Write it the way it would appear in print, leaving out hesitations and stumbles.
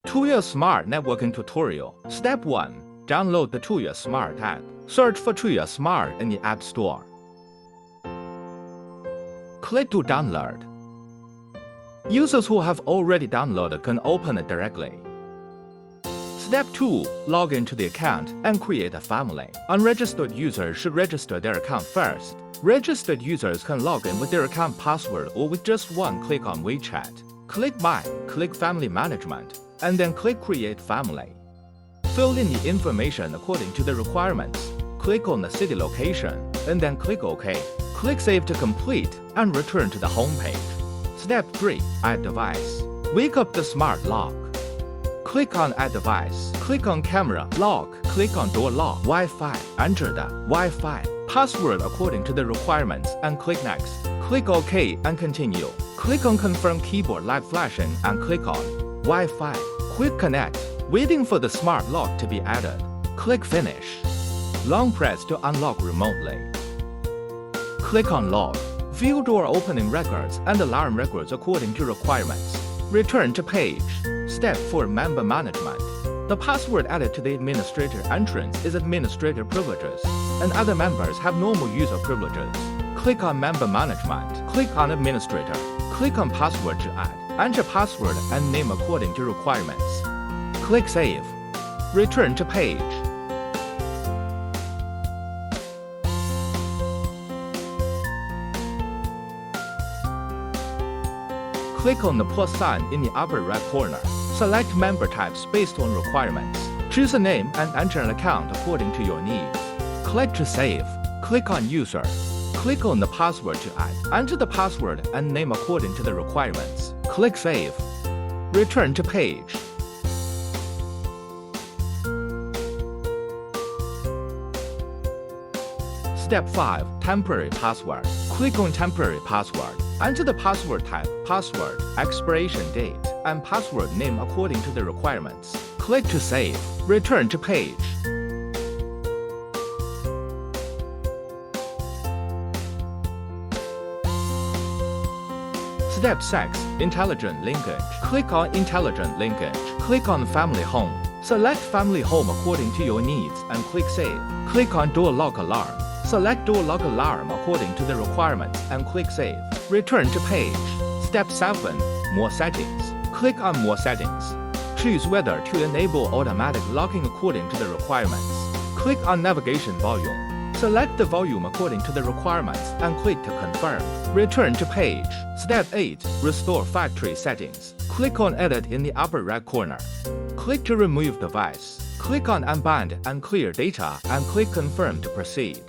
TUYA Smart Networking Tutorial. Step 1. Download the TUYA Smart app. Search for TUYA Smart in the App Store. Click to download. Users who have already downloaded can open it directly. Step 2. Log into the account and create a family. Unregistered users should register their account first. Registered users can log in with their account password or with just one click on WeChat. Click Buy, click Family Management, and then click Create Family. Fill in the information according to the requirements. Click on the city location, and then click OK. Click Save to complete and return to the home page. Step 3. Add device. Wake up the smart lock. Click on Add device. Click on Camera, Lock. Click on Door Lock, Wi-Fi. Enter the Wi-Fi password according to the requirements and click Next. Click OK and continue. Click on Confirm Keyboard Light Flashing and click on Wi-Fi. Quick Connect. Waiting for the smart lock to be added. Click Finish. Long press to unlock remotely. Click on Log. View door opening records and alarm records according to requirements. Return to page. Step 4. Member Management. The password added to the administrator entrance is administrator privileges, and other members have normal user privileges. Click on Member Management. Click on Administrator. Click on Password to add. Enter password and name according to requirements. Click Save. Return to page. Click on the plus sign in the upper right corner. Select member types based on requirements. Choose a name and enter an account according to your needs. Click to save. Click on User. Click on the password to add. Enter the password and name according to the requirements. Click Save. Return to page. Step 5. Temporary password. Click on Temporary password. Enter the password type, password, expiration date, and password name according to the requirements. Click to save. Return to page. Step 6. Intelligent linkage. Click on Intelligent linkage. Click on Family Home. Select Family Home according to your needs and click Save. Click on Door Lock Alarm. Select Door Lock Alarm according to the requirements and click Save. Return to page. Step 7. More settings. Click on More settings. Choose whether to enable automatic locking according to the requirements. Click on Navigation Volume. Select the volume according to the requirements and click to confirm. Return to page. Step 8. Restore factory settings. Click on Edit in the upper right corner. Click to remove device. Click on Unbind and clear data and click Confirm to proceed.